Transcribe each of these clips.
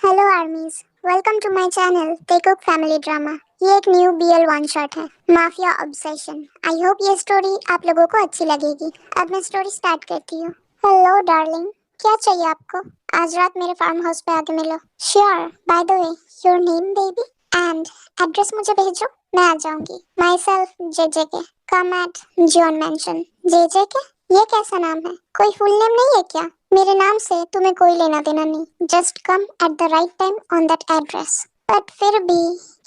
Hello armies, welcome to my channel Taekook family drama. ये एक new BL one shot है, mafia obsession. I hope ये story आप लोगों को अच्छी लगेगी। अब मैं स्टोरी स्टार्ट करती हूँ। हेलो डार्लिंग, क्या चाहिए आपको? आज रात मेरे फार्म हाउस पे आके मिलो। Sure, by the way your name baby and address मुझे भेजो, मैं आ जाऊंगी। Myself JJK, come at John mansion. JJK, ये कैसा नाम है? कोई फुल नेम नहीं है क्या? मेरे नाम से तुम्हें कोई लेना देना नहीं। Just come at the right time on that address. But फिर भी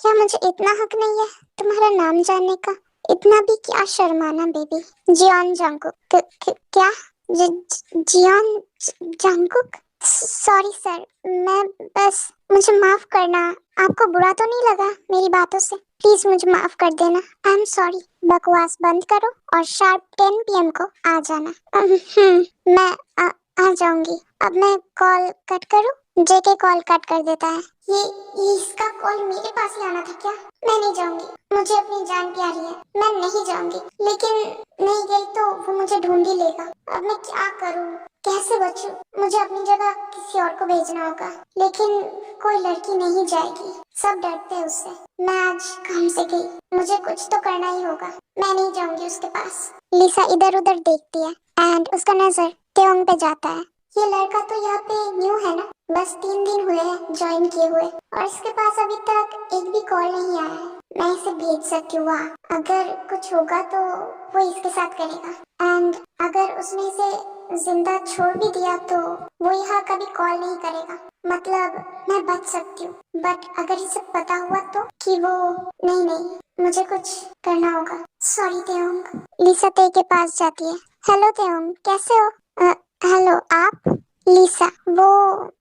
क्या मुझे इतना हक नहीं है तुम्हारा नाम जानने का? इतना भी क्या शर्माना बेबी। Jeon Jungkook. क्या? Jeon Jungkook? सॉरी सर, मैं बस, मुझे माफ करना। आपको बुरा तो नहीं लगा मेरी बातों से? प्लीज मुझे माफ कर देना। I am sorry. बकवास बंद करो और शार्प 10 PM को आ जाना। मैं आ जाऊंगी। अब मैं कॉल कट करूं? JK कॉल कट कर देता है। ये इसका कॉल मेरे पास ही आना था क्या? मैं नहीं जाऊंगी, मुझे अपनी जान प्यारी है, मैं नहीं जाऊंगी। लेकिन नहीं गई तो वो मुझे ढूंढ ही लेगा। अब मैं क्या करूं, कैसे बचूं? मुझे अपनी जगह किसी और को भेजना होगा, लेकिन कोई लड़की नहीं जाएगी, सब डरते हैं उससे। मैं आज काम से गई, मुझे कुछ तो करना ही होगा। मैं नहीं जाऊंगी उसके पास। लिसा इधर उधर देखती है एंड उसका नजर तेओंग पे जाता है। ये लड़का तो यहाँ पे न्यू है ना, बस 3 दिन हुए हैं ज्वाइन किए हुए, और इसके पास अभी तक एक भी कॉल नहीं आया है। मैं इसे भेज सकती हूँ वहाँ, अगर कुछ होगा तो वो इसके साथ करेगा। एंड अगर उसने इसे जिंदा छोड़ भी दिया तो वो यहाँ कभी कॉल नहीं करेगा, मतलब मैं बच सकती हूँ। बट अगर इसे पता हुआ तो कि वो नहीं, मुझे कुछ करना होगा। सॉरी तेओंग। लिसा ते के पास जाती है। हेलो तेओंग, कैसे हो? हेलो आप? लिसा, वो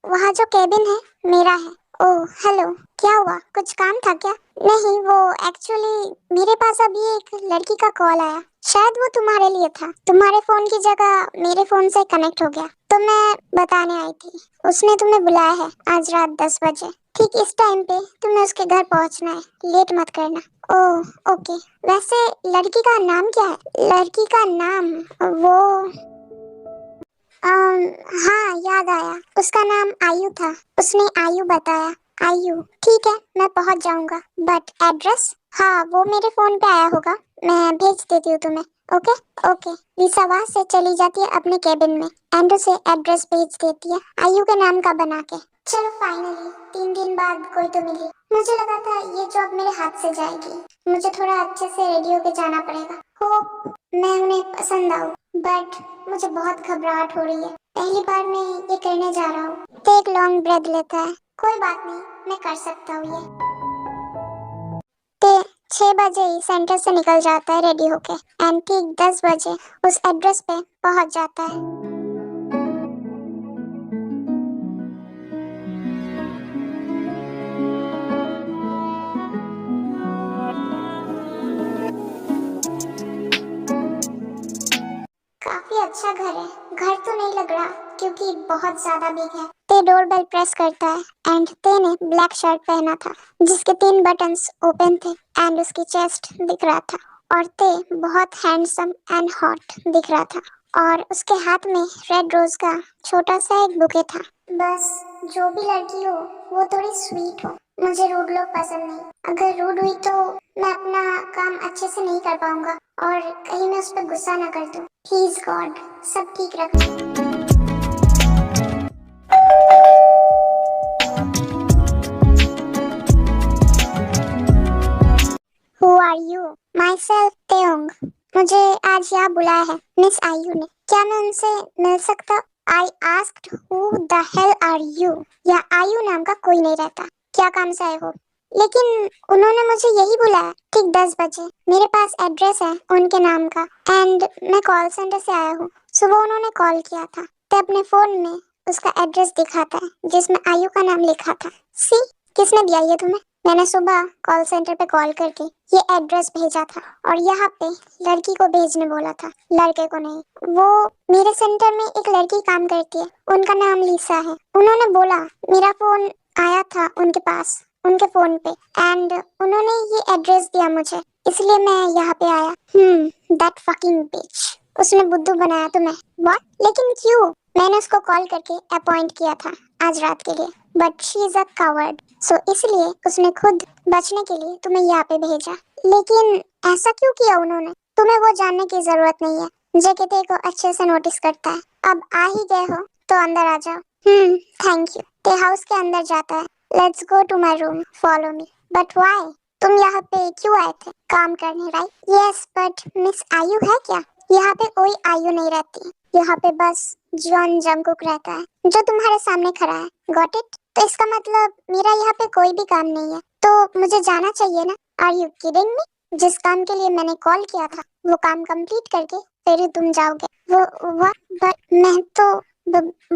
वहाँ जो केबिन है मेरा है। ओह हेलो, क्या हुआ, कुछ काम था क्या? नहीं, वो एक्चुअली मेरे पास अभी एक लड़की का कॉल आया, शायद वो तुम्हारे लिए था। तुम्हारे फोन की जगह मेरे फोन से कनेक्ट हो गया तो मैं बताने आई थी। उसने तुम्हें बुलाया है आज रात 10 बजे। ठीक इस टाइम पे तुम्हें उसके घर पहुंचना है, लेट मत करना। Oh okay. वैसे लड़की का नाम क्या है? लड़की का नाम वो हाँ याद आया, उसका नाम आयु था। उसने आयु बताया। आयु, ठीक है, मैं पहुंच जाऊंगा। But address? हाँ वो मेरे फोन पे आया होगा, मैं भेज देती हूँ तुम्हें। Okay okay. लिसा वहाँ से चली जाती है अपने केबिन में एंड उसे एड्रेस भेज देती है आयु के नाम का बना के। चलो फाइनली 3 दिन बाद कोई तो मिली। मुझे लगा था ये जॉब मेरे हाथ से जाएगी, मुझे थोड़ा अच्छे से रेडी होके जाना पड़ेगा। होप मैं उन्हें पसंद आऊँ, बट मुझे बहुत घबराहट हो रही है। पहली बार मैं ये करने जा रहा हूँ। तो एक लॉन्ग ब्रेथ लेता है। कोई बात नहीं, मैं कर सकता हूँ ये। ते 6 बजे ही सेंटर से निकल जाता है रेडी होके एंड ठीक 10 बजे उस एड्रेस पे पहुंच जाता है। काफी अच्छा घर है। घर तो नहीं लग रहा क्योंकि बहुत ज्यादा बिग है। ते डोरबेल प्रेस करता है एंड ते ने ब्लैक शर्ट पहना था जिसके 3 बटन्स ओपन थे एंड उसकी चेस्ट दिख रहा था, और ते बहुत हैंडसम एंड हॉट दिख रहा था, और उसके हाथ में रेड रोज का छोटा सा एक बुके था। बस जो भी लड़की हो वो थोड़ी स्वीट हो। मुझे रूड लोग पसंद नहीं। अगर रूड हुई तो मैं अपना काम अच्छे से नहीं कर पाऊंगा और कहीं मैं उस पर गुस्सा ना कर दूं। प्लीज गॉड सब ठीक रखना। Who are you? Myself Teong। मुझे आज यहाँ बुलाया है मिस आयु ने। क्या मैं उनसे मिल सकता? I asked who the hell are you? यहाँ आयु नाम का कोई नहीं रहता। क्या काम से आए हो? लेकिन उन्होंने मुझे यही बुलाया ठीक 10 बजे। मेरे पास एड्रेस है उनके नाम का एंड मैं कॉल सेंटर से आया हूँ। सुबह उन्होंने कॉल किया था तो अपने फोन में उसका एड्रेस दिखाता है जिसमें आयु का नाम लिखा था। सी, किसने दिया ये तुम्हें? मैंने सुबह कॉल सेंटर पे कॉल करके ये एड्रेस भेजा था और यहाँ पे लड़की को भेजने बोला था, लड़के को नहीं। वो मेरे सेंटर में एक लड़की काम करती है, उनका नाम लिसा है। उन्होंने बोला मेरा फोन आया था उनके पास उनके फोन पे एंड उन्होंने ये एड्रेस दिया मुझे, इसलिए मैं यहाँ पे आया। That fucking bitch. उसने बुद्धू बनाया तुम्हें? व्हाट? लेकिन क्यों? मैंने उसको कॉल करके अपॉइंट किया था आज रात के लिए। But she is a coward, so इसलिए उसने खुद बचने के लिए तुम्हें यहाँ पे भेजा। लेकिन ऐसा क्यों किया उन्होंने? तुम्हें वो जानने की जरूरत नहीं है। जेके तेरे को अच्छे से नोटिस करता है। अब आ ही गए हो तो अंदर आ जाओ। Thank you. ते हाउस के अंदर जाता है। Let's go to my room, follow me. But why? तुम यहाँ पे क्यों आए थे? काम करने, राइट? यस, बट मिस आयु है क्या? यहाँ पे कोई आयु नहीं रहती। यहाँ पे बस जॉन जंगकुक रहता है जो तुम्हारे सामने खड़ा है। Got it? तो इसका मतलब मेरा यहाँ पे कोई भी काम नहीं है, तो मुझे जाना चाहिए ना? Are you kidding me? जिस काम के लिए मैंने कॉल किया था वो काम कंप्लीट करके फिर ही तुम जाओगे। वो बट मैं तो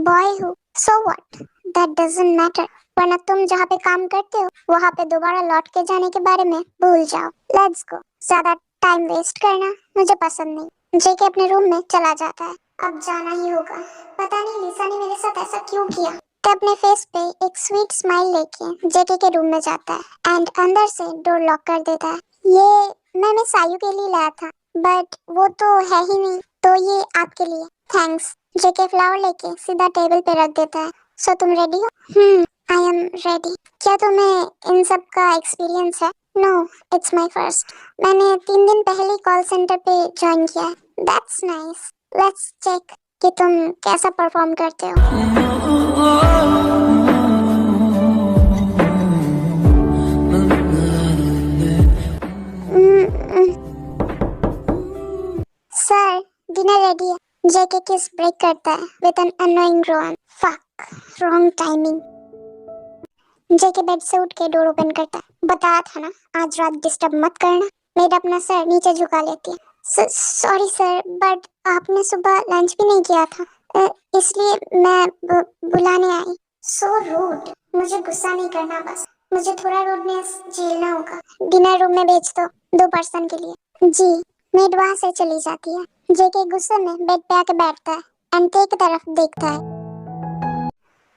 बॉय हूँ। So what? That doesn't matter. वरना तुम जहाँ पे काम करते हो वहाँ पे दोबारा लौट के जाने के बारे में भूल जाओ। Let's go. ज्यादा टाइम वेस्ट करना मुझे पसंद नहीं। जेके अपने रूम में चला जाता है। अब जाना ही होगा। पता नहीं लिसा ने मेरे साथ ऐसा क्यों किया। तो अपने फेस पे एक स्वीट स्माइल लेके जेके के रूम में जाता है एंड अंदर से डोर लॉक कर देता है। ये मैं मिस आयु के लिए लाया था, बट वो तो है ही नहीं, तो ये आपके लिए। थैंक्स। जेके फ्लावर लेके सीधा टेबल पे रख देता है। सो तुम रेडी हो? I am ready. क्या तुम्हें इन सब का एक्सपीरियंस है? No, it's my first. मैंने 3 दिन पहले कॉल सेंटर पे ज्वाइन किया है। That's nice. लेट्स चेक कि तुम कैसा परफॉर्म करते हो। सर, डिनर रेडी है। जेके किस ब्रेक करता है with an annoying groan. Fuck, wrong timing. JK bed से उठ के डोर ओपन करता है। बताया था ना आज रात डिस्टर्ब मत करना। मेड अपना सर नीचे झुका लेती है। सॉरी सर, बट आपने सुबह लंच भी नहीं किया था, इसलिए मैं बुलाने आई। So rude. मुझे गुस्सा नहीं करना, बस मुझे थोड़ा रूडनेस झेलना होगा। डिनर रूम में भेज दो 2 पर्सन के लिए। जी। मेड वहां से चली जाती है। जेके गुस्से में बेड पे आके बैठता है एंड ते की तरफ देखता है।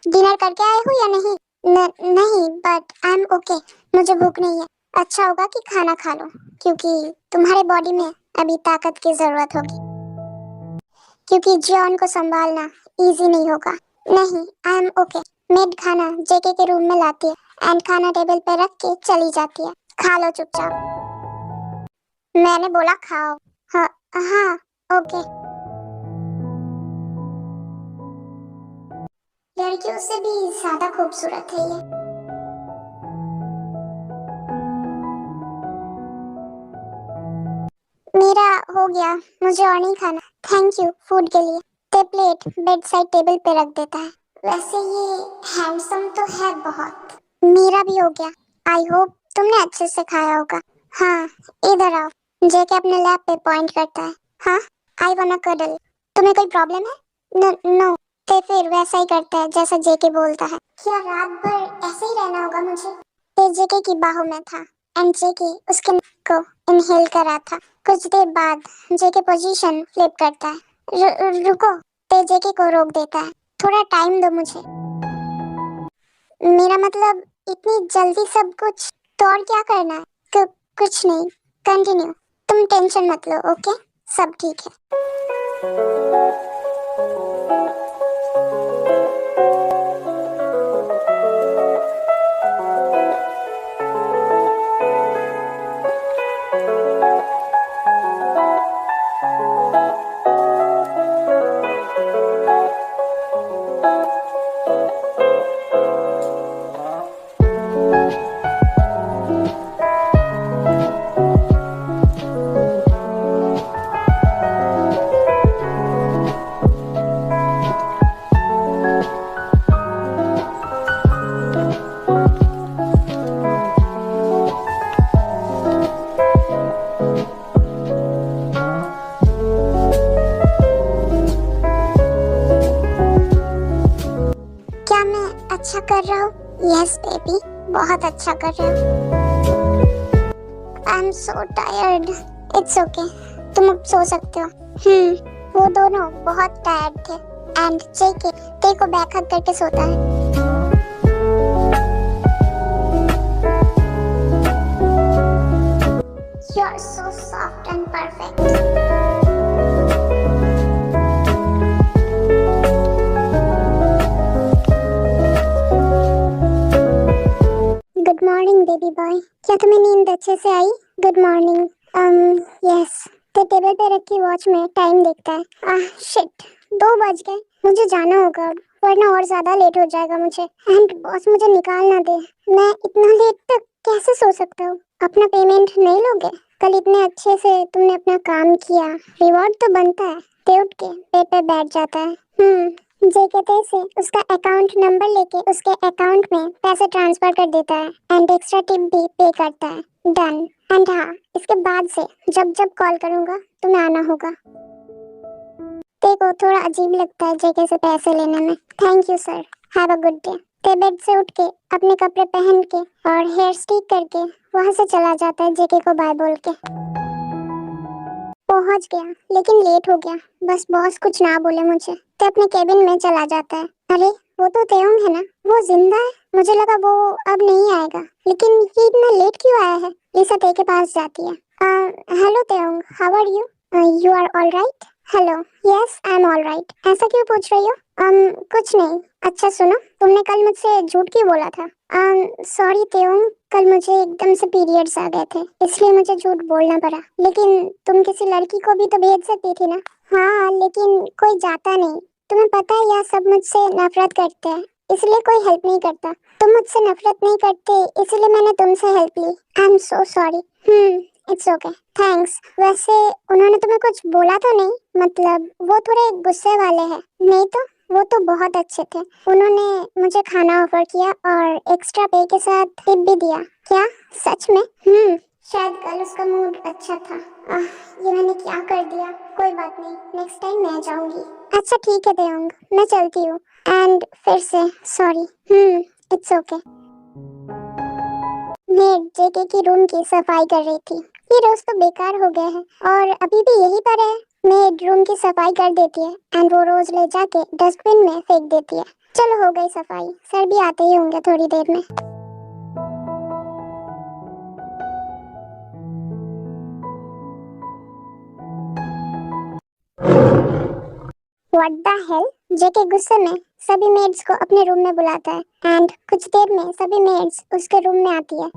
डिनर करके आए हो या नहीं? नहीं, बट आई एम ओके। मुझे भूख नहीं है। अच्छा होगा कि खाना खा लो, क्योंकि तुम्हारे बॉडी में अभी ताकत की जरूरत होगी, क्योंकि जॉन को संभालना इजी नहीं होगा। नहीं, आई एम ओके। मेड खाना जेके के रूम में लाती है एंड खाना टेबल पे रख के चली जाती है। खा लो चुपचाप। मैंने बोला खाओ। हाँ हाँ, ओके। लड़कियों से भी ज्यादा खूबसूरत है ये। मेरा हो गया, मुझे और नहीं खाना। थैंक यू फूड के लिए। ते प्लेट बेड साइड टेबल पे रख देता है। वैसे ये हैंडसम तो है बहुत। मेरा भी हो गया। आई होप तुमने अच्छे से खाया होगा। हाँ, इधर आओ। जेके अपने लैप पे पॉइंट करता है। हाँ, आई वांट अ कडल। तुम्हें कोई प्रॉब्लम है? नो। ते फिर वैसा ही करता है जैसा जेके बोलता है। क्या रात भर ऐसे ही रहना होगा मुझे? ते जेके की बाहों में था एंड जेके उसके neck को इनहेल कर रहा था। कुछ देर बाद जेके पोजीशन फ्लिप करता है। रुको। ते जेके को रोक देता है। थोड़ा टाइम दो मुझे। मेरा मतलब इतनी जल्दी सब कुछ? तो और क्या करना है? कुछ नहीं, कंटिन्यू। तुम टेंशन मत लो, ओके? सब ठीक है। अच्छा कर रहा हूँ? यस बेबी, बहुत अच्छा कर रहे हो। I am so tired. It's okay, तुम अब सो सकते हो। वो दोनों बहुत टायर्ड थे एंड जेके ते को बैक हग करके सोता है। You are so soft and perfect. Baby boy, क्या तुम्हें नींद अच्छे से आई? Good morning. यस। तो टेबल पे रखी वॉच में टाइम देखता है। शिट, 2 बज गए। मुझे जाना होगा अब, वरना और ज्यादा लेट हो जाएगा मुझे। एंड बॉस मुझे निकाल ना दे। मैं इतना लेट तक कैसे सो सकता हूँ? अपना पेमेंट नहीं लोगे? कल इतने अच्छे से तुमने अपना काम किया, रिवॉर्ड तो बनता है। ते उठ के बेड पे बैठ जाता है। जेकेते से उसका अकाउंट नंबर लेके उसके अकाउंट में पैसे ट्रांसफर कर देता है एंड एक्स्ट्रा टिप भी पे करता है। डन। एंड हाँ, इसके बाद से जब जब कॉल करूंगा तुम्हें आना होगा। देखो, थोड़ा अजीब लगता है जेके से पैसे लेने में। Thank you sir, have a good day. ते बेड से उठ के अपने कपड़े पहन के और हेयर स्टिक करके वहां से चला जाता है जेके को बाय बोल के। पहुंच गया, लेकिन लेट हो गया। बस बॉस कुछ ना बोले मुझे तो अपने केबिन में चला जाता है। अरे, वो तो तेयोंग है ना? वो जिंदा है? मुझे लगा वो अब नहीं आएगा, लेकिन ये इतना लेट क्यों आया है? लिसा ते के पास जाती है। Hello Taeyong, how are you? You are all right? Hello, yes I am all right. ऐसा क्यों पूछ रही हो? कुछ नहीं। अच्छा सुनो, तुमने कल मुझसे झूठ क्यों बोला था? सॉरी तेयोंग, कल मुझे एकदम से पीरियड्स आ गए थे, इसलिए मुझे झूठ बोलना पड़ा। लेकिन तुम किसी लड़की को भी तो भेज सकती थी ना? हाँ, लेकिन कोई जाता नहीं। तुम्हें पता है यह सब मुझसे नफरत करते हैं, इसलिए कोई हेल्प नहीं करता। तुम मुझसे नफरत नहीं करते, इसलिए मैंने तुमसे हेल्प ली। I am so sorry. It's okay, thanks. वैसे उन्होंने तुम्हें कुछ बोला तो नहीं? मतलब वो थोड़े गुस्से वाले हैं। नहीं तो, वो तो बहुत अच्छे थे। उन्होंने मुझे खाना ऑफर किया और एक्स्ट्रा पे के साथ टिप भी दिया। क्या सच में? शायद कल उसका मूड अच्छा था। ये मैंने क्या कर दिया? कोई बात नहीं, नेक्स्ट टाइम मैं जाऊंगी। अच्छा ठीक है तेयोंग, मैं चलती हूँ। एंड फिर से सॉरी। It's okay. मेड जेके की रूम की सफाई कर रही थी। ये रोज तो बेकार हो गया है और अभी भी यही पर है। मेड रूम की सफाई कर देती है एंड वो रोज ले जाके डस्टबिन में फेंक देती है। चलो हो गई सफाई, सर भी आते ही होंगे थोड़ी देर में। What the hello? जेके गुस्से में सभी मेड्स को अपने रूम में बुलाता है एंड कुछ देर में सभी मेड्स उसके रूम में आती है।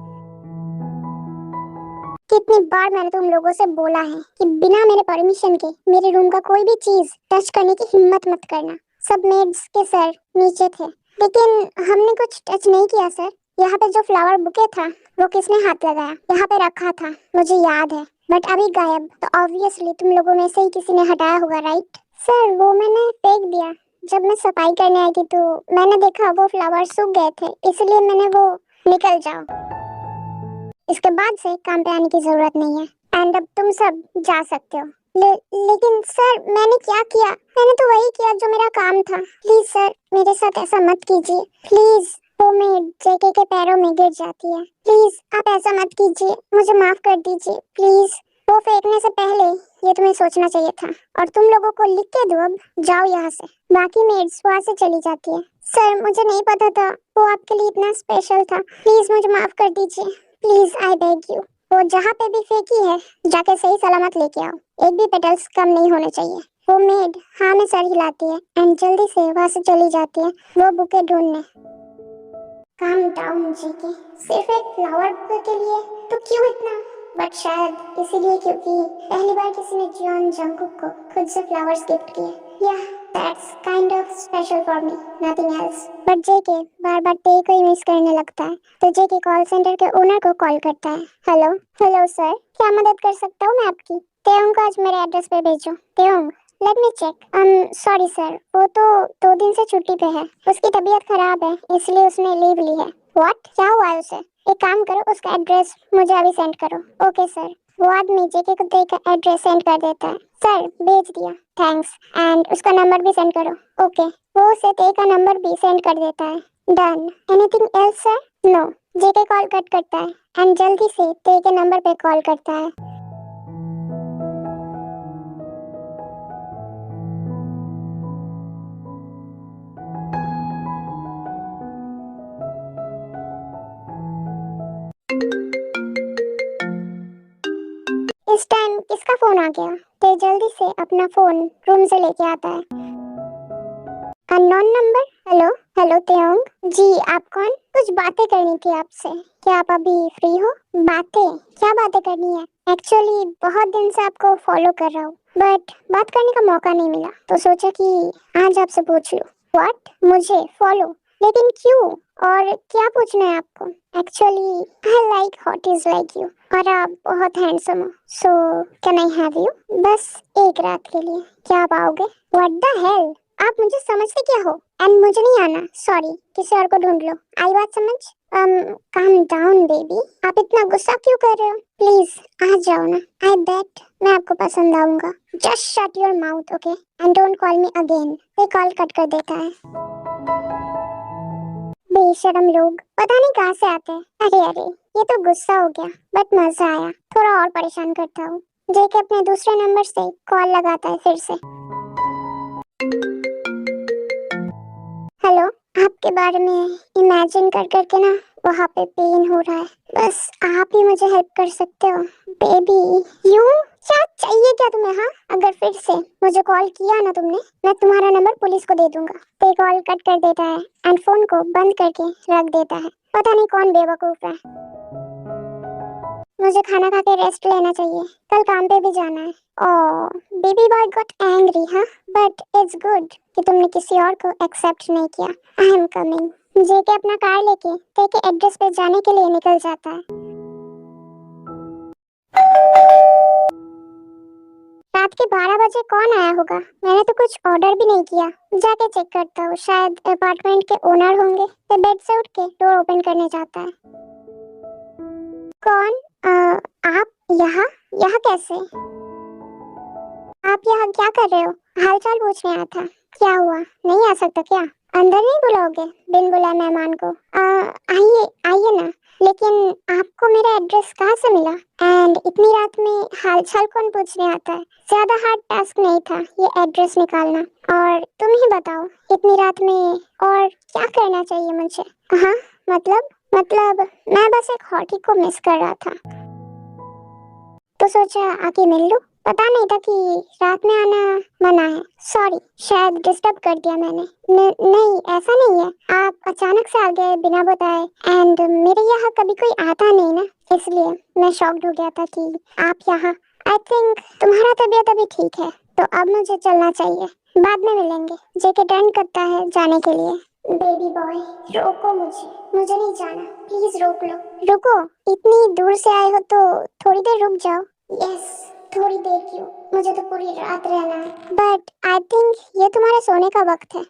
कितनी बार मैंने तुम लोगों से बोला है कि बिना मेरे परमिशन के मेरे रूम का कोई भी चीज टच करने की हिम्मत मत करना। सब मेड्स के सर नीचे थे, लेकिन हमने कुछ टच नहीं किया सर। यहाँ पे जो फ्लावर बुके था वो किसने हाथ लगाया? यहाँ पे रखा था, मुझे याद है, बट अभी गायब। तो ऑब्वियसली तुम लोगों में से ही किसी ने हटाया होगा, राइट? सर वो मैंने फेंक दिया। जब मैं सफाई करने आई थी तो मैंने देखा वो फ्लावर सूख गए थे, इसलिए मैंने वो। निकल जाओ, इसके बाद से काम पे आने की जरूरत नहीं है एंड अब तुम सब जा सकते हो। लेकिन सर मैंने क्या किया? मैंने तो वही किया जो मेरा काम था। प्लीज सर, मेरे साथ ऐसा मत कीजिए प्लीज। वो मेड जेके के पैरों में गिर जाती है। प्लीज आप ऐसा मत कीजिए, मुझे माफ कर दीजिए प्लीज। वो फेंकने से पहले ये तुम्हें सोचना चाहिए था। और तुम लोगों को लिख के दो, अब जाओ यहाँ से। बाकी मेड्स वहाँ से चली जाती है। सर मुझे नहीं पता था वो आपके लिए इतना स्पेशल था, प्लीज मुझे माफ कर दीजिए प्लीज, आई बेग यू। वो जहाँ पे भी फेंकी है जाके सही सलामत लेके आओ, एक भी पेटल्स कम नहीं होने चाहिए। वो मेड हाँ में सर हिलाती है एंड जल्दी से वहाँ से चली जाती है वो बुके ढूंढने। काम डाउन जीके, सिर्फ एक फ्लावर बुके के लिए? तो क्यों इतना? बट शायद इसीलिए क्योंकि पहली बार किसी ने जियोन जंगकुक को खुद से फ्लावर्स गिफ्ट किए। या that's kind of special for me, nothing else. But JK बार बार ते को ही मिस करने लगता है, तो जेके कॉल सेंटर के ओनर को कॉल करता है। हेलो हेलो सर, क्या मदद कर सकता हूँ मैं आपकी? तेयोंग को आज मेरे एड्रेस पे भेजो। Taeyong, let me check. Sorry sir, वो तो 2 दिन से छुट्टी पे है, उसकी तबीयत खराब है इसलिए उसने लीव ली है। व्हाट? क्या हुआ है उसे? एक काम करो, उसका एड्रेस मुझे अभी सेंड करो। Okay sir. वो आदमी जेके को देकर एड्रेस सेंड कर देता है। सर भेज दिया, थैंक्स। एंड उसका नंबर भी सेंड करो। ओके। वो उसे ते का नंबर भी सेंड कर देता है। Done. Anything else sir? No. JK call cut करता है एंड जल्दी से ते के नंबर पे कॉल करता है। इस टाइम किसका फोन आ गया? ते जल्दी से अपना फोन रूम से लेके आता है। Unknown number. हेलो हेलो तेयोंग जी, आप कौन? कुछ बातें करनी थी आपसे। क्या आप अभी फ्री हो? बातें? क्या बातें करनी है? एक्चुअली बहुत दिन से आपको फॉलो कर रहा हूँ बट बात करने का मौका नहीं मिला, तो सोचा कि आज आपसे पूछ लूं। व्हाट? मुझे फॉलो? लेकिन क्यों? और क्या पूछना है आपको? Actually I like hotties like you और आप बहुत हैंडसम हो, so can I have you? बस एक रात के लिए, क्या आप आओगे? What the hell? आप मुझे समझते क्या हो? एंड मुझे नहीं आना, सॉरी, किसी और को ढूंढ लो। आई बात समझ? काम डाउन बेबी, आप इतना गुस्सा क्यों कर रहे हो? प्लीज आ जाओ ना। आई बेट मैं आपको पसंद आऊंगा। Just shut your mouth, okay, and don't call me again. ये कॉल कट कर देता है। बेशरम लोग पता नहीं कहाँ से आते हैं। अरे अरे, ये तो गुस्सा हो गया बट मजा आया। थोड़ा और परेशान करता हूँ। जेके अपने दूसरे नंबर से कॉल लगाता है फिर से। हेलो। आपके बारे में इमेजिन कर करके ना वहाँ पे पेन हो रहा है। बस आप ही मुझे हेल्प कर सकते हो बेबी। यू? क्या चाहिए क्या तुम्हें? हाँ, अगर फिर से मुझे कॉल किया ना तुमने, मैं तुम्हारा नंबर पुलिस को दे दूंगा। ते कॉल कट कर देता है एंड फोन को बंद करके रख देता है। पता नहीं कौन बेवकूफ है। मुझे खाना खा के रेस्ट लेना चाहिए, कल काम पे भी जाना है। ओह, बेबी बॉय गॉट एंग्री, हाँ, बट इट्स गुड कि तुमने किसी और को एक्सेप्ट नहीं किया। I am coming. जेके अपना कार लेके ते के एड्रेस पे जाने के लिए निकल जाता है। रात के 12 बजे कौन आया होगा? मैंने तो कुछ ऑर्डर भी नहीं किया। जाके चेक करता हूँ, शायद अपार्टमेंट के ओनर होंगे। ते बेड से उठ के डोर ओपन करने जाता है। कौन? आप यहाँ? यहाँ कैसे? आप यहाँ क्या कर रहे हो? हालचाल पूछने आया था। क्या हुआ, नहीं आ सकता क्या? अंदर नहीं बुलाओगे बिन बुलाए मेहमान को? आइए आइए ना। लेकिन आपको मेरा एड्रेस कहाँ से मिला? एंड इतनी रात में हालचाल कौन पूछने आता है? ज्यादा हार्ड टास्क नहीं था ये एड्रेस निकालना। और तुम ही बताओ, इतनी रात में और क्या करना चाहिए मुझे? हाँ, मतलब मैं बस एक हॉटी को मिस कर रहा था, तो सोचा आके मिल लूं। पता नहीं था कि रात में आना मना है। सॉरी, शायद डिस्टर्ब कर दिया मैंने। नहीं, ऐसा नहीं है। आप अचानक से आ गए बिना बताए एंड मेरे यहाँ कभी कोई आता नहीं ना, इसलिए मैं शॉक्ड हो गया था कि आप यहाँ। आई थिंक तुम्हारा तबीयत अभी ठीक है, तो अब मुझे चलना चाहिए। बाद में मिलेंगे। जेके टर्न करता है जाने के लिए। बेबी बॉय, रोको मुझे नहीं जाना, प्लीज रोक लो। रुको, इतनी दूर से आए हो तो थोड़ी देर रुक जाओ। यस, थोड़ी देर क्यों, मुझे तो पूरी रात रहना है। बट आई थिंक ये तुम्हारे सोने का वक्त है।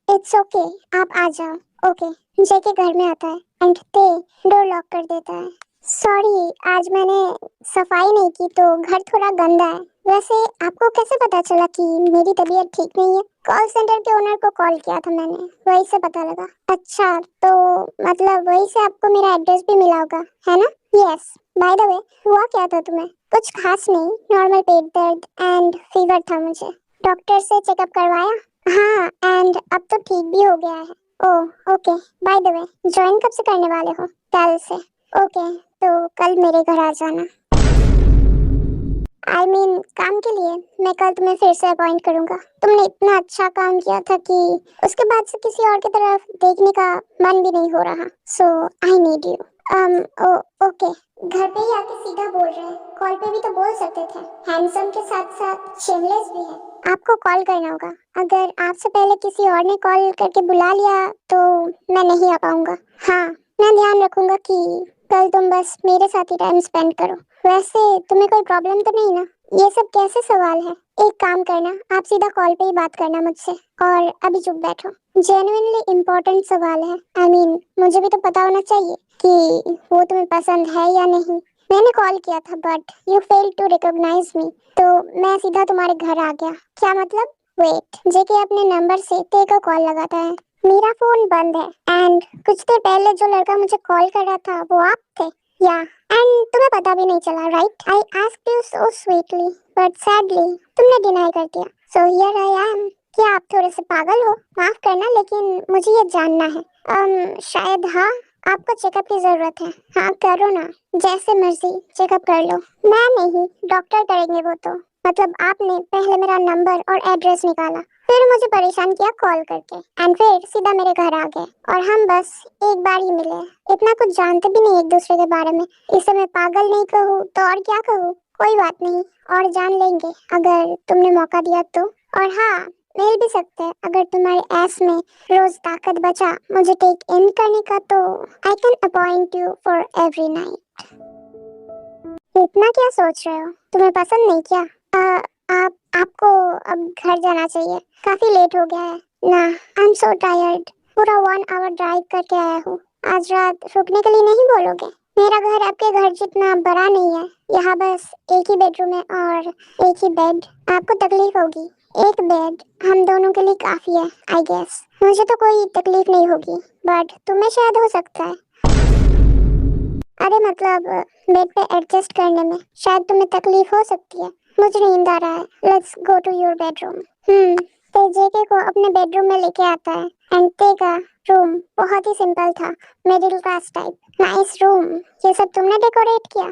इट्स ओके, आप आ जाओ। ओके। जेके घर में आता है एंड ते डोर लॉक कर देता है। सॉरी, आज मैंने सफाई नहीं की तो घर थोड़ा गंदा है। वैसे आपको कैसे पता चला कि मेरी तबीयत ठीक नहीं है? कॉल सेंटर के ओनर को कॉल किया था मैंने, वहीं से पता लगा। अच्छा, तो मतलब वहीं से आपको मेरा एड्रेस भी मिला होगा, है ना? यस। बाय द वे, हुआ क्या था तुम्हें? कुछ खास नहीं, नॉर्मल पेट दर्द एंड फीवर था मुझे। डॉक्टर से चेकअप करवाया? हाँ, एंड अब तो ठीक भी हो गया है। Oh okay. Bye the way, join कब से करने वाले हो? कल से। ओके, तो कल मेरे घर आ जाना। आई मीन काम के लिए। मैं कल तुम्हें फिर से अपॉइंट करूंगा। तुमने इतना अच्छा काम किया था कि उसके बाद से किसी और की तरफ देखने का मन भी नहीं हो रहा। सो आई नीड यू। ओके। घर पे ही आके सीधा बोल रहे हैं, कॉल पे भी तो बोल सकते थे। हैंडसम के साथ साथ शेमलेस भी है। आपको कॉल करना होगा। अगर आपसे पहले किसी और ने कॉल करके बुला लिया तो मैं नहीं आ पाऊंगा। हाँ, मैं ध्यान रखूंगा कि कल तुम बस मेरे साथ ही टाइम स्पेंड करो। वैसे तुम्हें कोई प्रॉब्लम तो नहीं ना? ये सब कैसे सवाल है? एक काम करना, आप सीधा कॉल पे ही बात करना मुझसे, और अभी चुप बैठो। जेन्युइनली इम्पोर्टेंट सवाल है। आई मीन मुझे भी तो पता होना चाहिए कि वो तुम्हें पसंद है या नहीं। मैंने कॉल किया था but you fail to recognise me, तो मैं सीधा तुम्हारे घर आ गया। क्या मतलब? वेट, जेके अपने नंबर से ते को कॉल लगाता है। मेरा फोन बंद है एंड कुछ देर पहले जो लड़का मुझे कॉल कर रहा था वो आप थे? या, एंड तुम्हें पता भी नहीं चला, right? I asked you so sweetly but sadly तुमने डिनाई कर दिया। So here I am. क्या आप थोड़े से पागल हो? माफ करना, लेकिन मुझे ये जानना है। शायद हाँ। आपको चेकअप की जरूरत है? हाँ करो ना, जैसे मर्जी चेकअप कर लो। मैं नहीं, डॉक्टर करेंगे वो तो। मतलब आपने पहले मेरा नंबर और एड्रेस निकाला, फिर मुझे परेशान किया कॉल करके एंड फिर सीधा मेरे घर आ गए और हम बस एक बार ही मिले। इतना कुछ जानते भी नहीं एक दूसरे के बारे में। इसे मैं पागल नहीं कहूँ तो और क्या कहूँ। कोई बात नहीं, और जान लेंगे अगर तुमने मौका दिया तो। और हाँ, मिल भी सकते हैं अगर तुम्हारे ऐस में रोज ताकत बचा मुझे टेक इन करने का तो I can appoint you for every night. इतना क्या सोच रहे हो? तुम्हें पसंद नहीं क्या? आपको अब घर जाना चाहिए, काफी लेट हो गया है ना। आई एम सो टायर्ड। पूरा 1 आवर ड्राइव करके आया हूँ। आज रात रुकने के लिए नहीं बोलोगे? मेरा घर आपके घर जितना बड़ा नहीं है। यहाँ बस एक ही बेडरूम है और एक ही बेड। आपको तकलीफ होगी। एक बेड हम दोनों के लिए काफी है आई गेस। मुझे तो कोई तकलीफ नहीं होगी बट तुम्हें शायद हो सकता है। अरे मतलब बेड पे एडजस्ट करने में शायद तुम्हें तकलीफ हो सकती है। मुझे नींद आ रहा है। Let's go to your bedroom. ते जेके को अपने बेडरूम में लेके आता है एंड ते का रूम बहुत ही सिंपल था, middle class type. Nice room. ये सब तुमने डेकोरेट किया?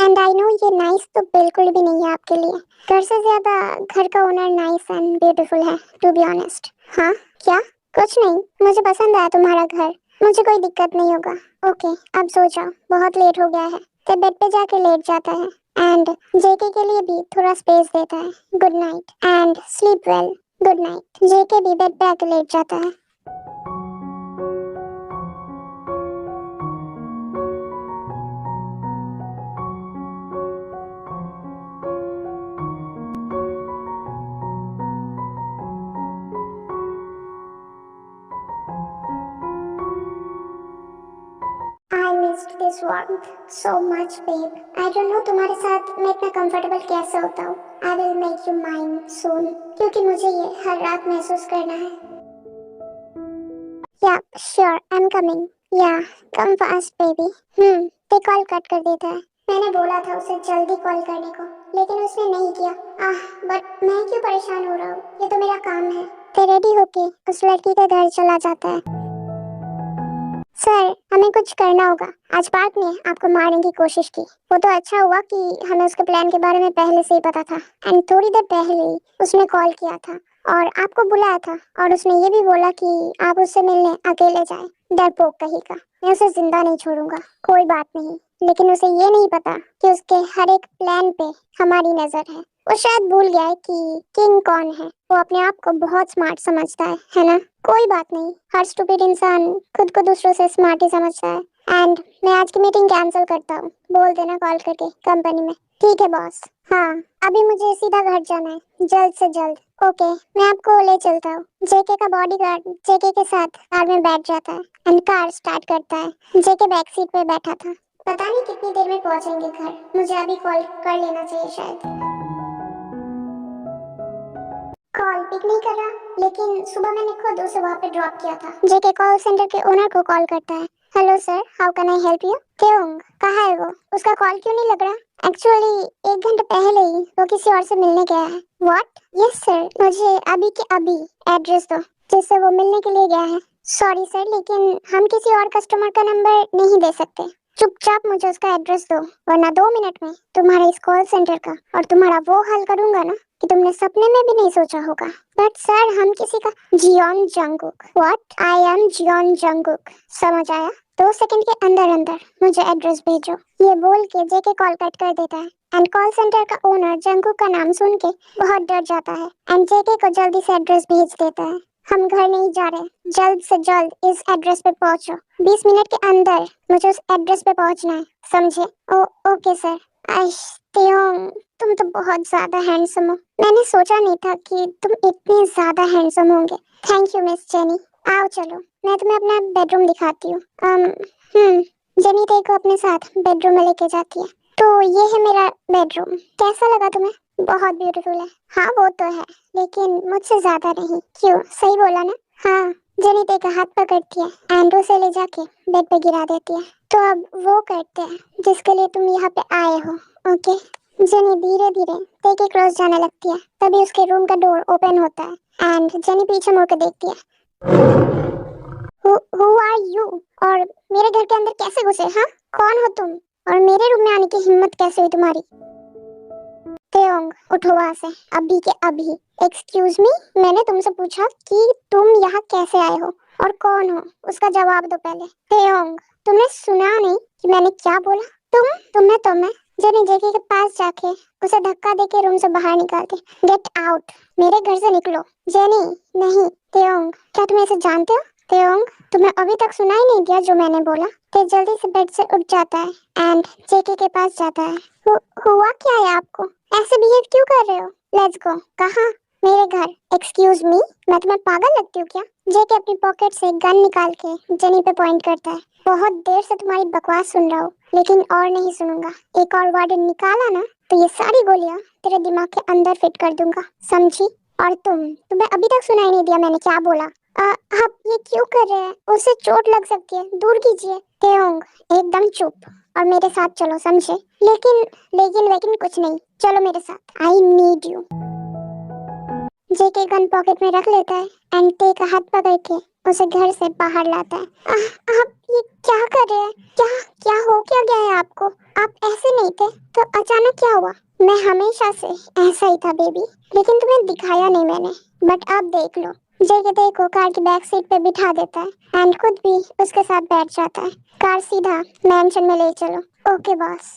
एंड आई नो ये नाइस तो बिल्कुल भी नहीं है आपके लिए। घर से ज्यादा घर का ओनर नाइस एंड ब्यूटीफुल है टू बी ऑनेस्ट। हाँ क्या? कुछ नहीं, मुझे पसंद आया तुम्हारा घर। मुझे कोई दिक्कत नहीं होगा। ओके अब सो जाओ, बहुत लेट हो गया है। ते बेड पे जाके लेट जाता है एंड जेके के लिए भी थोड़ा स्पेस देता है। Good night and sleep well. Good night. JK भी बेड पे आके लेट जाता है। I missed this warmth so much, babe. I don't know तुम्हारे साथ मैं इतना कंफर्टेबल कैसे होता हूँ। I will make you mine soon, क्योंकि मुझे ये हर रात महसूस करना है। Yeah, sure, I'm coming. Yeah, come fast, baby. ते कॉल कट कर देता है। मैंने बोला था उसे जल्दी कॉल करने को, लेकिन उसने नहीं किया। बट मैं क्यों परेशान हो रहा हूँ? ये तो मेरा काम है। ते रेडी होके उस लड़की के घर चला जाता है। सर, हमें कुछ करना होगा। आज पार्क ने आपको मारने की कोशिश की। वो तो अच्छा हुआ कि हमें उसके प्लान के बारे में पहले से ही पता था एंड थोड़ी देर पहले ही उसने कॉल किया था और आपको बुलाया था और उसने ये भी बोला कि आप उससे मिलने अकेले जाएं। डरपोक कहीं का। मैं उसे जिंदा नहीं छोड़ूंगा। कोई बात नहीं, लेकिन उसे ये नहीं पता कि उसके हर एक प्लान पे हमारी नजर है। वो शायद भूल गया है कि किंग कौन है। वो अपने आप को बहुत स्मार्ट समझता है ना? कोई बात नहीं, हर स्टूपिड इंसान खुद को दूसरों से स्मार्ट ही समझता है। एंड मैं आज की मीटिंग कैंसिल करता हूँ। बोल देना कॉल करके कंपनी में। ठीक है बॉस। हाँ, अभी मुझे सीधा घर जाना है, जल्द से जल्द। ओके, मैं आपको ले चलता हूँ। जेके का बॉडीगार्ड जेके के साथ कार में बैठ जाता है एंड कार स्टार्ट करता है। जेके बैक सीट पे बैठा था। पता नहीं कितनी देर में पहुंचेंगे घर। मुझे अभी कॉल कर लेना चाहिए शायद। कॉल पिक नहीं कर रहा, लेकिन सुबह मैंने खुद उसे वहाँ पे ड्रॉप किया था। जेके कॉल सेंटर के ओनर को कॉल करता है। Hello sir, how can I help you? क्यों, कहाँ है वो? उसका कॉल क्यों नहीं लग रहा? एक्चुअली 1 घंटे पहले ही वो किसी और से मिलने गया है। व्हाट? यस सर, मुझे अभी के अभी एड्रेस दो जिससे वो मिलने के लिए गया है। सॉरी सर, लेकिन हम किसी और कस्टमर का नंबर नहीं दे सकते। चुपचाप मुझे उसका एड्रेस दो, वरना 2 मिनट में तुम्हारे इस कॉल सेंटर का और तुम्हारा वो हाल करूंगा ना कि तुमने सपने में भी नहीं सोचा होगा। बट सर, हम किसी का Jeon Jungkook. What? I am Jeon Jungkook. समझ आया? 2 सेकंड के अंदर अंदर मुझे एड्रेस भेजो। ये बोल के जेके कॉल कट कर देता है एंड कॉल सेंटर का ओनर जंगकुक का नाम सुन के बहुत डर जाता है एंड जेके को जल्दी से एड्रेस भेज देता है। हम घर नहीं जा रहे, जल्द से जल्द इस एड्रेस पे पहुंचो। 20 मिनट के अंदर मुझे उस एड्रेस पे पहुंचना है, समझे? Okay sir. तेयोंग, तुम तो बहुत ज्यादा हैंडसम हो। मैंने सोचा नहीं था कि तुम इतने ज्यादा हैंडसम होंगे। Thank you miss jenny. आओ चलो, मैं तुम्हें अपना बेडरूम दिखाती हूँ। जेनी ते को अपने साथ बेडरूम में लेके जाती है। तो ये है मेरा बेडरूम। कैसा लगा तुम्हें? बहुत ब्यूटीफुल है। हाँ वो तो है, लेकिन मुझसे ज्यादा नहीं। क्यों, सही बोला ना? हाँ। जेनी ते का हाथ पकड़ती है एंड उसे ले जाके बेड पे गिरा देती है। तो अब वो करते हैं जिसके लिए तुम यहाँ पे आए हो। ओके। जेनी धीरे धीरे ते के क्रॉस जाने लगती है। तभी उसके रूम का डोर ओपन होता है एंड जेनी पीछे मुड़ के देखती है। Who are you? और मेरे घर के अंदर कैसे घुसे? हाँ, कौन हो तुम? और मेरे रूम में आने की हिम्मत कैसे हुई तुम्हारी? तेयोंग उठो वहाँ से अभी के अभी। एक्सक्यूज मी, मैंने तुमसे पूछा कि तुम यहाँ कैसे आए हो और कौन हो, उसका जवाब दो पहले। तेयोंग, तुमने सुना नहीं कि मैंने क्या बोला? तुम्हें जेनी जेकी के पास जाके उसे धक्का देके रूम से बाहर निकालते। गेट आउट, मेरे घर से निकलो। जेनी, नहीं। तेयोंग, क्या तुम इसे जानते हो? तेयोंग, तुम्हें अभी तक सुनाई नहीं दिया जो मैंने बोला? ते जल्दी से बेड से उठ जाता है एंड जेकी के पास जाता है। हुआ क्या है आपको? ऐसे बिहेव क्यों कर रहे हो? Let's go. कहाँ? मेरे घर। एक्सक्यूज मी, मैं तुम्हें पागल लगती हूँ क्या? जेके अपनी पॉकेट से गन निकाल के जेनी पे पॉइंट करता है। बहुत देर से तुम्हारी बकवास सुन रहा हूँ, लेकिन और नहीं सुनूंगा। एक और वर्ड निकाला ना तो ये सारी गोलियां तेरे दिमाग के अंदर फिट कर दूंगा, समझी? और तुम्हें अभी तक सुनाई नहीं दिया मैंने क्या बोला? आप ये क्यों कर रहे हैं? उसे चोट लग सकती है, दूर कीजिए। तेयोंग, एकदम चुप और मेरे साथ चलो, समझे? लेकिन कुछ नहीं, चलो मेरे साथ। I need you. JK gun pocket में रख लेता है एंड ते का हाथ पकड़ के उसे घर से बाहर लाता है। आप ये क्या कर रहे हैं? क्या क्या हो क्या गया है आपको? आप ऐसे नहीं थे तो अचानक क्या हुआ? मैं हमेशा से ऐसा ही था बेबी, लेकिन तुम्हें दिखाया नहीं मैंने। बट अब देख लो। जेके ते को कार की बैक सीट पे बिठा देता है एंड खुद भी उसके साथ बैठ जाता है। कार सीधा मैंशन में ले चलो। Okay boss.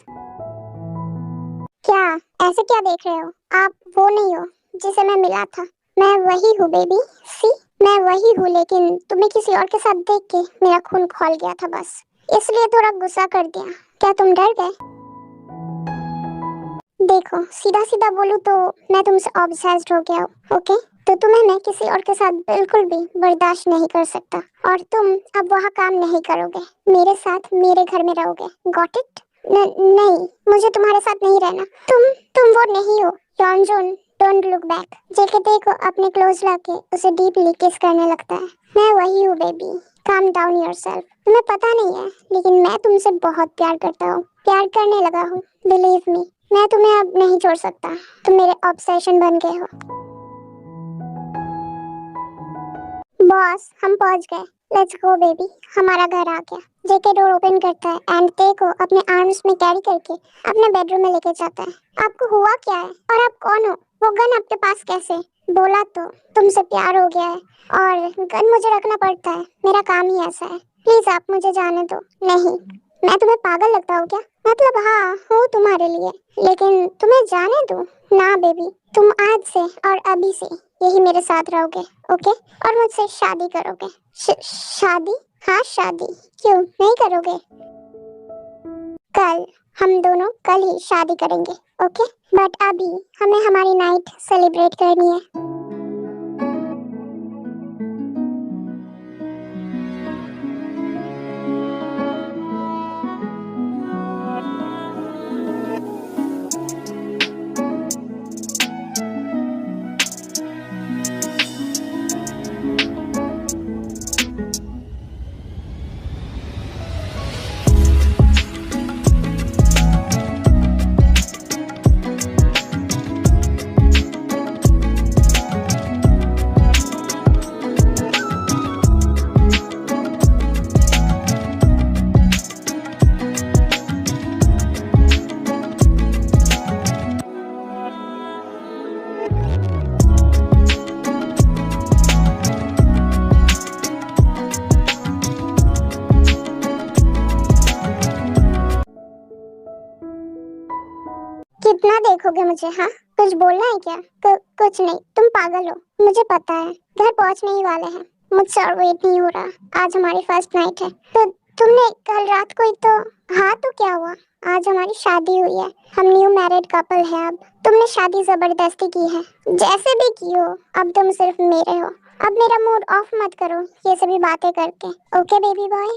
क्या ऐसे क्या देख रहे हो? आप वो नहीं हो जिसे मैं मिला था। मैं वही हूँ बेबी, सी मैं वही हूँ, लेकिन तुम्हें किसी और के साथ देख के मेरा खून खौल गया था बस, इसलिए थोड़ा गुस्सा कर दिया। क्या तुम डर गए? देखो, सीधा सीधा बोलूँ तो मैं तुमसे ऑब्सेस्ड हो गया हूँ, ओके? तो तुम्हें मैं किसी और के साथ बिल्कुल भी बर्दाश्त नहीं कर सकता और तुम अब वहाँ काम नहीं करोगे, मेरे साथ मेरे घर में रहोगे। Got it? नहीं, मुझे तुम्हारे साथ नहीं रहना। तुम वो नहीं हो। यॉनजून, डोंट लुक बैक। जेके को अपने क्लोज लाके उसे डीपली किस करने लगता है। मैं वही हूँ बेबी, काम डाउन योरसेल्फ। तुम्हें पता नहीं है, लेकिन मैं तुमसे बहुत प्यार करता हूँ, प्यार करने लगा हूँ। बिलीव मी, मैं तुम्हें अब नहीं छोड़ सकता। तुम मेरे ऑब्सेशन बन गए हो। बॉस, हम पहुंच गए। लेट्स गो बेबी, हमारा घर आ गया। जेके डोर ओपन करता है एंड ते को अपने आर्म्स में कैरी करके अपने बेडरूम में लेके जाता है। आपको हुआ क्या है और आप कौन हो? वो गन आपके पास कैसे? बोला तो तुमसे प्यार हो गया है और गन मुझे रखना पड़ता है, मेरा काम ही ऐसा है। प्लीज आप मुझे जाने दो। नहीं, मैं तुम्हें पागल लगता हूँ क्या? मतलब हाँ, हूँ तुम्हारे लिए, लेकिन तुम्हें जाने दो ना बेबी। तुम आज से और अभी से यही मेरे साथ रहोगे, ओके? और मुझसे शादी करोगे। शादी? हाँ शादी। क्यों नहीं करोगे? कल, हम दोनों कल ही शादी करेंगे, ओके? बट अभी हमें हमारी नाइट सेलिब्रेट करनी है। कितना देखोगे मुझे? हाँ, कुछ बोलना है क्या? कुछ नहीं, तुम पागल हो, मुझे पता है। घर पहुंचने ही वाले हैं, मुझसे और वेट नहीं हो रहा। आज हमारी फर्स्ट नाइट है। तो तुमने कल रात को ही तो। हाँ तो क्या हुआ? आज हमारी शादी हुई है, हम न्यू मैरिड कपल है। अब तुमने शादी जबरदस्ती की है, जैसे भी की हो, अब तुम सिर्फ मेरे हो। अब मेरा मूड ऑफ मत करो ये सभी बातें करके, ओके बेबी बॉय?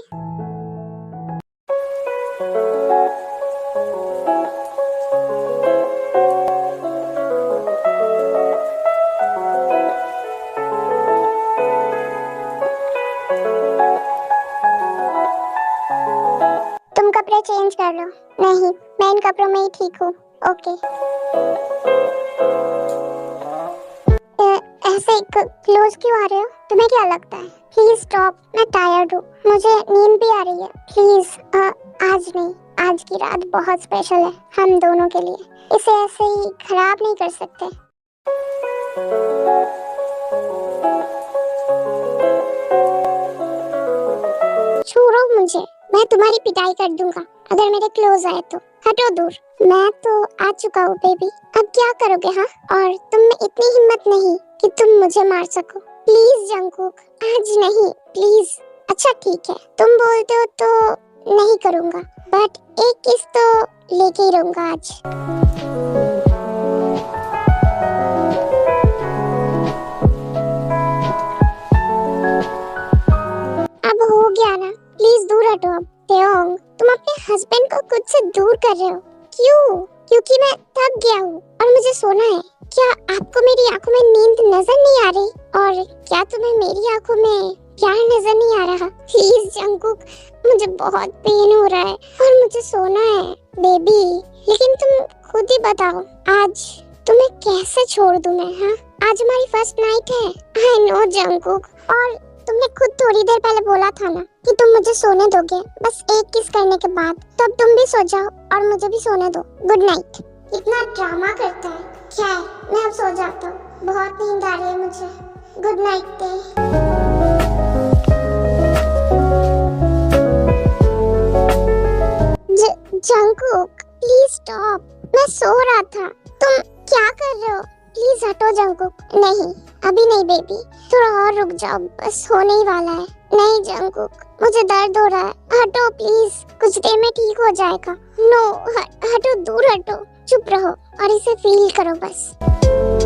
तुम कपड़े चेंज कर लो। नहीं, मैं इन कपड़ों में ही ठीक हूँ, ओके? ऐसे क्लोज क्यों आ रहे हो? तुम्हें क्या लगता है? प्लीज स्टॉप, मैं टायर्ड हूँ, मुझे नींद भी आ रही है। प्लीज आज नहीं, आज की रात बहुत स्पेशल है हम दोनों के लिए, इसे ऐसे ही खराब नहीं कर सकते। छोड़ो मुझे, मैं तुम्हारी पिटाई कर दूंगा अगर मेरे क्लोज आए तो। हटो दूर। मैं तो आ चुका हूँ बेबी, अब क्या करोगे? हाँ, और तुम में इतनी हिम्मत नहीं कि तुम मुझे मार सको। प्लीज जंगकुक, आज नहीं प्लीज। अच्छा ठीक है, तुम बोलते हो तो नहीं करूँगा, बट एक किस तो लेके ही रहूँगा आज। अब हो गया ना, प्लीज दूर हटो अब। तेओंग, तुम अपने हस्बैंड को खुद से दूर कर रहे हो, क्यों? क्योंकि मैं थक गया हूँ और मुझे सोना है। क्या आपको मेरी आंखों में नींद नजर नहीं आ रही? और क्या तुम्हें मेरी आंखों में प्यार नजर नहीं आ रहा? प्लीज जंगकुक, मुझे बहुत पेन हो रहा है और मुझे सोना है बेबी। लेकिन तुम खुद ही बताओ, आज तुम्हें कैसे छोड़ दूं मैं? हाँ, आज हमारी फर्स्ट नाइट है। आई नो जंगकुक, और तुमने खुद थोड़ी देर पहले बोला था ना कि तुम मुझे सोने दोगे बस एक किस करने के बाद। तो अब तुम भी सो जाओ और मुझे भी सोने दो। Good night. इतना ड्रामा करता है क्या है? मैं अब सो जाता हूँ, बहुत नींद आ रही है मुझे। गुड नाइट ते। जंगकुक प्लीज स्टॉप, मैं सो रहा था। तुम क्या कर रहे हो? प्लीज हटो जंगकुक। नहीं अभी नहीं बेबी, थोड़ा और रुक जाओ, बस होने ही वाला है। नहीं जंगकुक, मुझे दर्द हो रहा है, हटो प्लीज, कुछ देर में ठीक हो जाएगा। नो हटो, दूर हटो, चुप रहो और इसे फील करो बस।